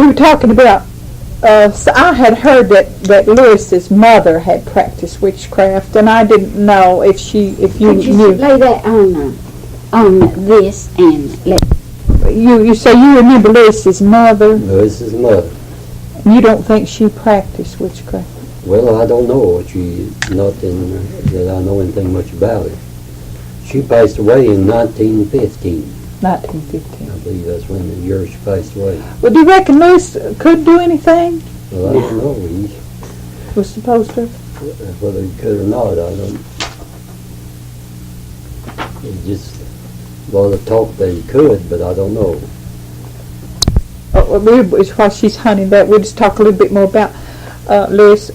We were talking about, so I had heard that Lewis's mother had practiced witchcraft, and I didn't know if you Could you knew. lay that on this and let... You say you remember Lewis's mother, Lewis's mother. and you don't think she practiced witchcraft? Well, I don't know. Nothing that I know anything much about it. She passed away in 1915. 1915. I believe that's when the year she passed away. Well, do you reckon Lewis could do anything? Well, I don't know. He, Was supposed to? whether he could or not, I don't. He just, well, the talk that he could, but I don't know. While she's hunting that, we'll just talk a little bit more about Lewis.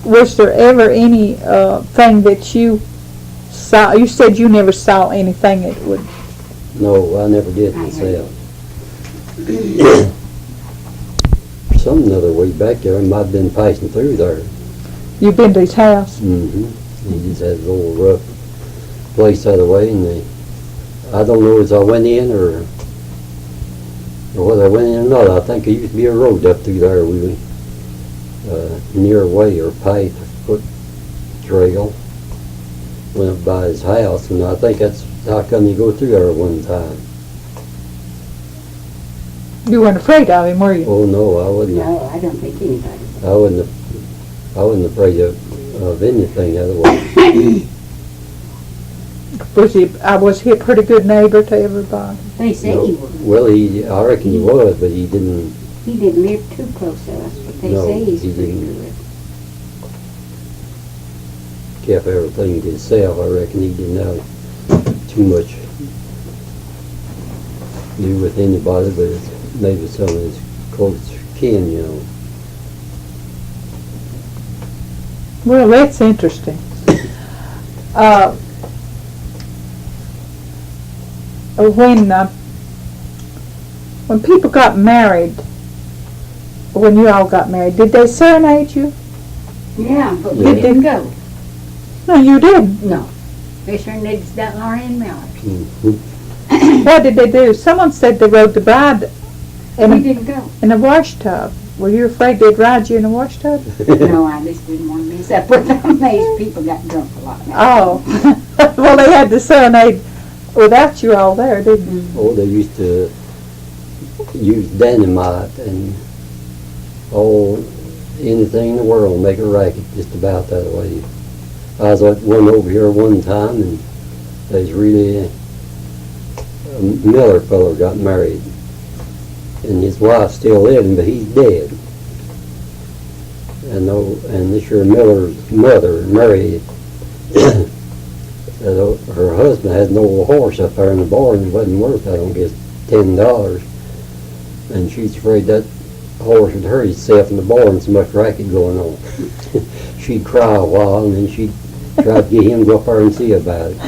Was there ever any thing that you saw? You said you never saw anything that would. No, I never did myself. Some other way back there, I might have been passing through there. You've been to his house? Mm-hmm. He just had a little rough place out of the way, and I don't know if I went in or whether I went in or not. I think there used to be a road up through there, near a way or path, foot trail, went up by his house, and I think that's how come you go through there one time. You weren't afraid of him, were you? Oh no, I wasn't. No, I don't think anybody. I wasn't afraid of anything otherwise. Was he a pretty good neighbor to everybody? They say No. he was. Well, I reckon he was, but he didn't. He didn't live too close to us, but they No, say he's he pretty didn't. good. Kept everything to himself. I reckon he didn't have too much to do with anybody, but maybe some of his close kin, you know. Well, that's interesting. When people got married, when you all got married, did they serenade you? Yeah, but we Yeah. didn't go. No, you didn't. No. They serenaded that Lorraine Miller. Mm-hmm. What did they do? Someone said they rode the bride We in didn't go. a wash tub. Were you afraid they'd ride you in a wash tub? No, I just didn't want to mess up with them. These people got drunk a lot. Oh. Well, they had the serenade without you all there, didn't they? Oh, they used to use dynamite and anything in the world, make a racket just about that way. I was at one over here one time, and there's really a Miller fellow got married, and his wife's still living, but he's dead. And this year Miller's mother, Mary, her husband had an old horse up there in the barn. It wasn't worth, I don't guess, $10. And she's afraid that horse would hurt himself in the barn, so much racket going on. She'd cry a while, and then she'd try to get him to go up there and see about it.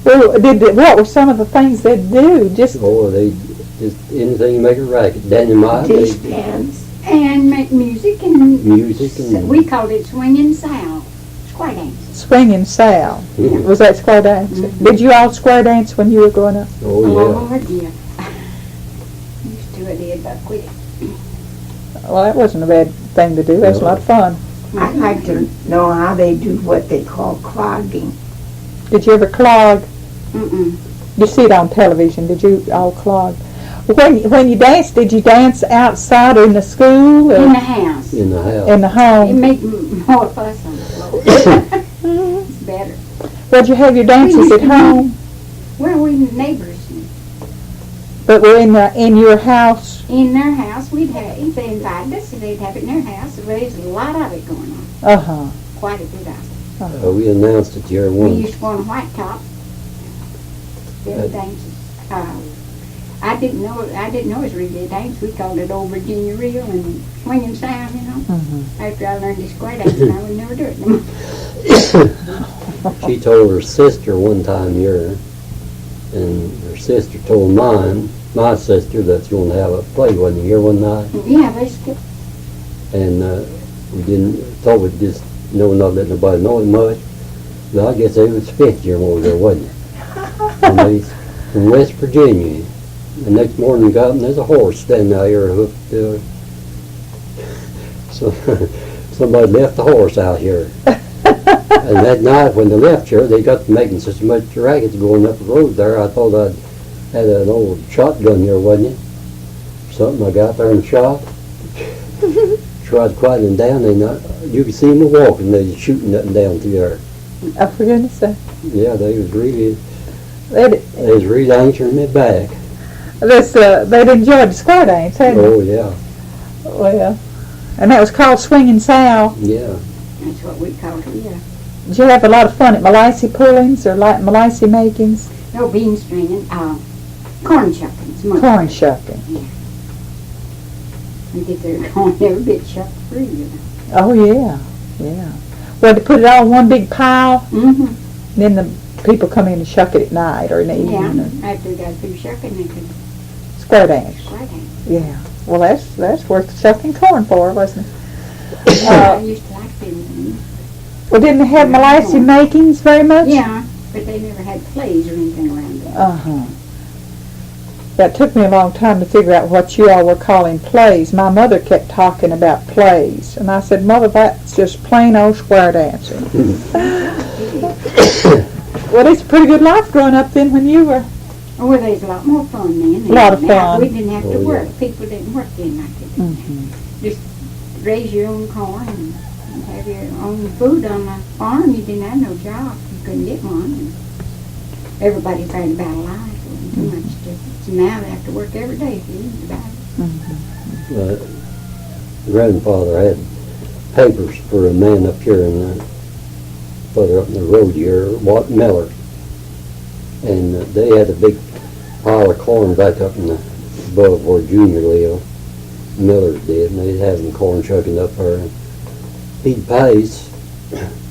Well, what were some of the things they'd do? Oh, they just anything to make a racket. Dynamite, Dance and make music and music, and we called it swinging sound, square dance. Swinging Sal. Yeah. Was that square dance? Mhm. Did you all square dance when you were growing up? oh yeah. Lord, yeah. Used to it, but quit it. Well, that wasn't a bad thing to do. That was a lot of fun. I'd like to know how they do what they call clogging. Did you ever clog? Mm-mm. You see it on television. Did you all clog? When you danced, did you dance outside or in the school or In the house. In the house. in the It home? made more fuss on the floor. It's better. Did you have your dances at home? Where were the neighbors? But were in your house? In their house, we'd have, if they invited us, they'd have it in their house. There's a lot of it going on. Uh-huh. Quite a bit of it. We announced it here We once. used to go on a white top. Did dances. I didn't know it was really a dance. We called it Old Virginia Reel and Swinging Sound, you know. Mm-hmm. After I learned the square dance, I would never do it no more. She told her sister one time here, and her sister told my sister, that's going to have a play, wasn't here one night, Yeah, they skipped. and we thought we'd just not let nobody know it much, but I guess they was fifth year over there, wasn't it? And they from West Virginia, The next morning we got up and there's a horse standing out here hooked. So somebody left the horse out here. And that night when they left here, they got to making such much rackets going up the road there. I thought I'd had an old shotgun here, wasn't it? Something I got there and shot. Tried quieting them down, and you could see them walking. They was shooting nothing down through there. Oh, for goodness sake. Yeah, they was really They'd, answering me back. they'd enjoyed the square dance, hadn't Oh yeah, they? Well, and that was called Swinging Sow. yeah. That's what we called it, yeah. Did you have a lot of fun at Malaisi pullings or like Malaisi makings? No bean stringing, corn shuckings. mostly. Corn shucking. We get their corn every bit shucked free, you know. Oh, yeah, yeah. Well, to put it all in one big pile, Mm-hmm. then the people come in and shuck it at night or in the evening. Yeah, after we got through shucking, they could Square dance. square dance. Yeah. Well, that's worth shucking corn for, wasn't it? I used to like them. Well, didn't they have Malaisi makings very much? Yeah, but they never had plays or anything around them. Uh-huh. That took me a long time to figure out what you all were calling plays. My mother kept talking about plays, and I said, Mother, that's just plain old square dancing. Well, it's a pretty good life growing up then when you were. Oh, well, there's a lot more fun then. A lot of now. fun. We didn't have to Oh, work. yeah. People didn't work then like they do now. Mm-hmm. Just raise your own corn and have your own food on the farm. You didn't have no job. You couldn't get one. And everybody tried about life. It wasn't too much difference. Now they have to work every day if you read about it. Grandfather had papers for a man up here in the, further up in the road here, Watt Miller. And they had a big pile of corn back up in the, above where Junior lived. Miller's did, and they'd have them corn shucking up there. And he'd pace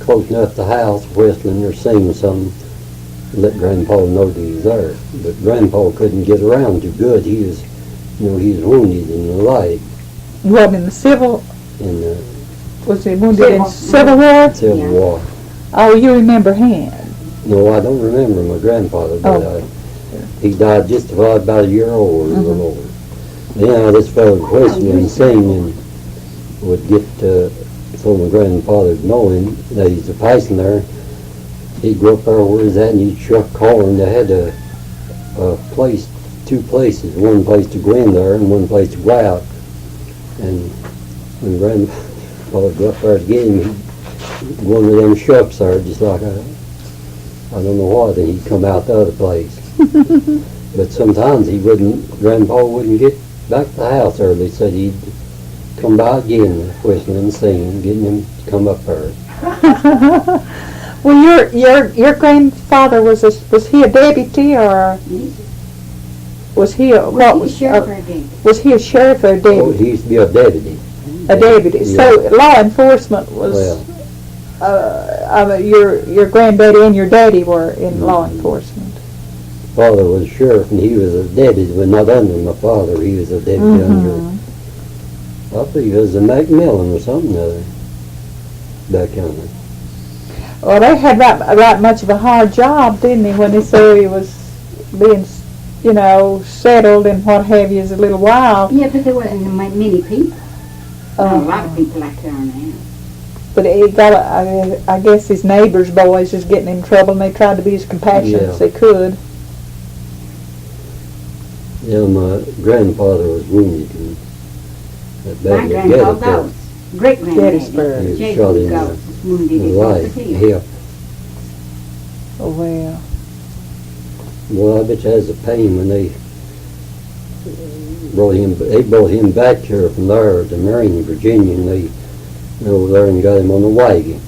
close enough to the house, whistling or singing something, and let Grandpa know that he was there. But Grandpa couldn't get around too good. He was, he was wounded in the leg. Well, in the Civil, In the was he wounded in Civil. Civil War? Civil Yeah. War. Oh, you remember him. No, I don't remember my grandfather, but he died just about a year old or a little older. Yeah, this fellow would whistle and sing and would get, so my grandfather would know him, that he's a passing there. He'd go up there where he's at and he'd shuck corn. They had a place, two places, one place to go in there and one place to go out. And when grandfather would go up there to get him, one of them shucks there, just like I don't know what, and he'd come out the other place. But sometimes he wouldn't, Grandpa wouldn't get back to the house early, said he'd come by again, whistling and singing, getting him to come up there. Well, your grandfather was he a deputy or was he a what was was he a sheriff or a Oh, deputy? he used to be a deputy. A deputy. Yeah. So law enforcement was. Well, Your granddaddy and your daddy were in law Mm-hmm. enforcement. father was a sheriff and he was a deputy, but not under my father. He was a deputy under, I think it was a Macmillan or something other. Back on there. Well, they had right much of a hard job, didn't they, when this area was being, settled and what have you as a little while. Yeah, but there wasn't many people. Not a lot of people like there are now. But it got, I guess his neighbors' boys was getting in trouble and they tried to be as compassionate as they could. Yeah, my grandfather was wounded in that My battle of grandpa Gettysburg. Goats, great Gettysburg. granddaddy, He was Jacob shot in Goats, was wounded the in leg, the hill. hip. Oh, well. Well, I bet you has a pain when they brought him back here from there to Marion, Virginia, and they went over there and got him on the wagon.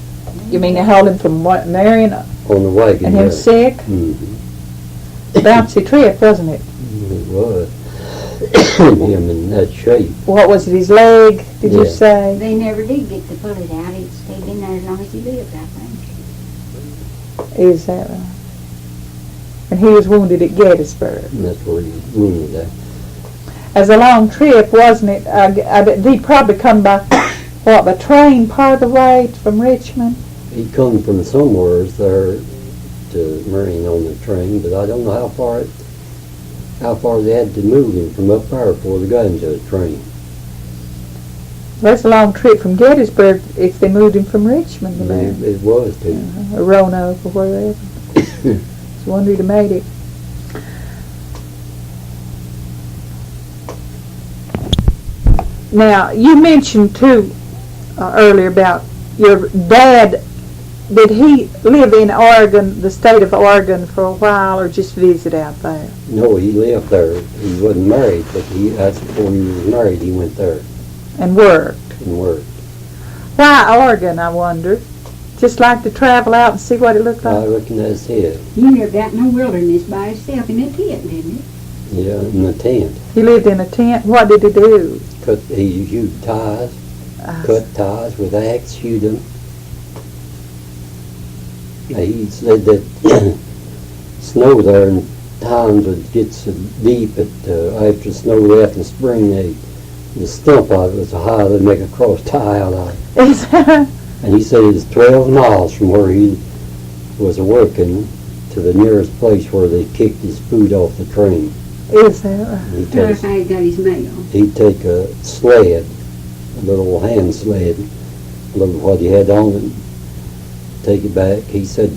You mean they hauled him from Marion On the wagon and him there. sick? Mm-hmm. Bouncy trip, wasn't it? It was. Him in that shape. What was it, his leg, did you Yeah. say? They never did get to pull it out. It stayed in there as long as he lived, I think. Is that right? And he was wounded at Gettysburg. And that's where he was wounded at. As a long trip, wasn't it? He probably come by, by train part of the way from Richmond? He come from somewhere there to Marion on the train, but I don't know how far it how far they had to move him from up there before they got him to the train. That's a long trip from Gettysburg if they moved him from Richmond to there. It was too. Or Roanoke or wherever. It's a wonder he'd have made it. Now, you mentioned too earlier about your dad. Did he live in Oregon, the state of Oregon, for a while, or just visit out there? No, he lived there. He wasn't married, but that's before he was married. He went there And worked? and worked. Why Oregon, I wonder? Just like to travel out and see what it looked I like? reckon that's it. He lived out in the wilderness by himself in a tent, didn't he? Yeah, in the tent. He lived in a tent. What did he do? He hewed ties, Uh, cut ties with axe, hewed them. He said that snow there in times would get so deep that after snow left in spring, the stump of it was so high they'd make a cross tie out of it. Is that, And he said it was 12 miles from where he was working to the nearest place where they kicked his food off the train. is that right? He'd That's take, how he got his mail. he'd take a sled, a little hand sled, look at what he had on it, take it back. He said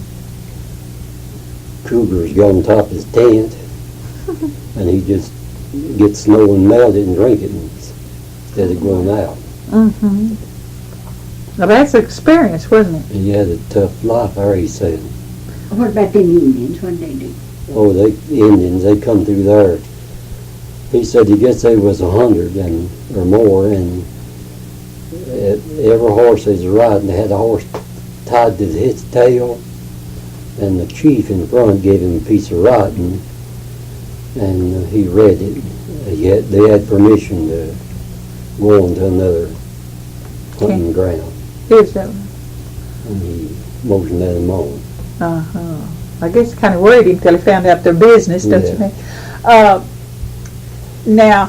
cougars go on top of his tent, and he'd just get snow and melt it and drink it instead of going out. Mm-hmm. Now that's an experience, wasn't it? He had a tough life there, he said. What about them Indians? What did they do? Oh, the Indians, they come through there. He said he guess they was 100 or more, and every horse they was riding, they had a horse tied to his tail, and the chief in front gave him a piece of writing, and he read it. They had permission to go on to another hunting ground, Is that right? and he motioned at him on. Uh-huh. I guess it kind of worried him till he found out their business, don't you Yeah. think? Now,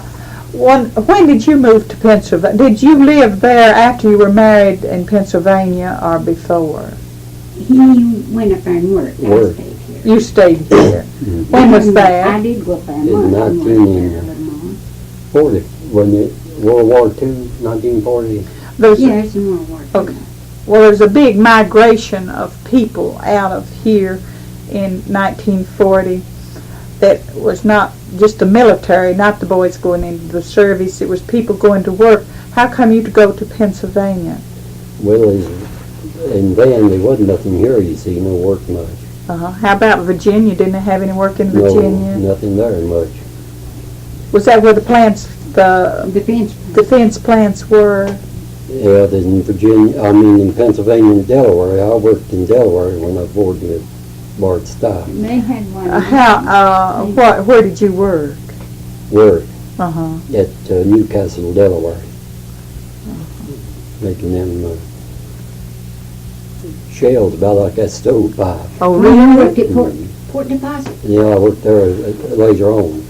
when did you move to Pennsylvania? Did you live there after you were married in Pennsylvania or before? He went up there and worked. I Worked. stayed here. You stayed here. Mhm. When was I that? did go up there and In work. and worked 19 there a little more. 40, wasn't it? World War II, 1940. There's Yeah, it's more work. Okay. Well, there was a big migration of people out of here in 1940 that was not just the military, not the boys going into the service, it was people going to work. How come you'd go to Pennsylvania? Well, and then there wasn't nothing here, you see, no work much. How about Virginia? Didn't they have any work in Virginia? No, nothing there much. Was that where the plants, the Defense. defense plants were? Yeah, in Virginia, in Pennsylvania and Delaware. I worked in Delaware when I boarded with Bart Stock. They had one. Where did you work? Work Uh-huh. at Newcastle, Delaware. Making them shells about like that stovepipe. Oh, Well, you really? worked at Port Deposit. Yeah, I worked there later on.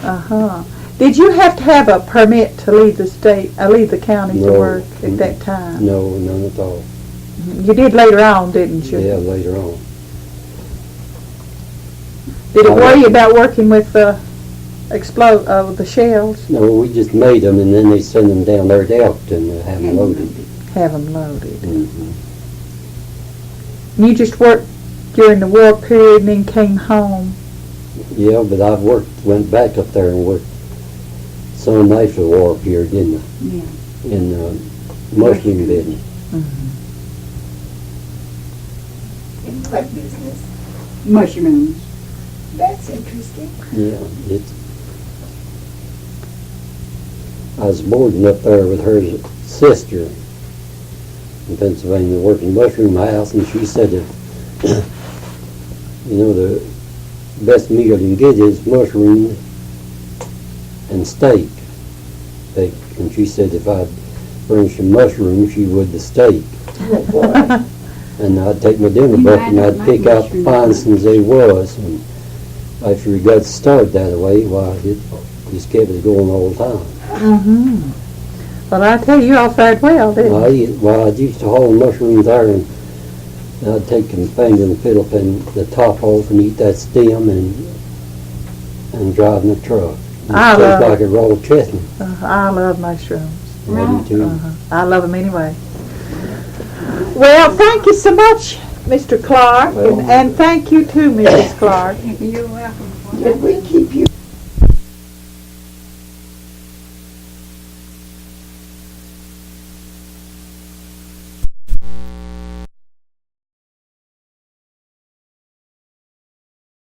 Uh-huh. Did you have to have a permit to leave the state, leave the county to No. work at that time? No, none at all. You did later on, didn't you? Yeah, later on. Did it worry you about working with the the shells? No, we just made them, and then they send them down there to Elkton to have them loaded. Have them loaded. Mhm. You just worked during the war period and then came home. Yeah, but I've went back up there and worked some after the war period in the mushroom business. In what business? Mushrooms. That's interesting. Yeah, I was boarding up there with her sister in Pennsylvania, working mushroom house, and she said that, the best meal you can get is mushroom and steak. And she said if I'd bring some mushrooms, she would the steak. Oh, boy. And I'd take my dinner You bucket and might I'd not pick like out the mushrooms. finest ones they was. And after we got started that way, why, it just kept us going all the time. Mm-hmm. Well, I tell you, you all fared well, didn't you? I used to haul mushrooms there, and I'd take my finger and fiddle pin the top off and eat that stem, and and driving the truck. I It love tastes like a roll of chestnut. I love mushrooms. I do too. I love them anyway. Well, thank you so much, Mr. Clark, Well- and thank you too, Mrs. Clark. You're welcome. Did we keep you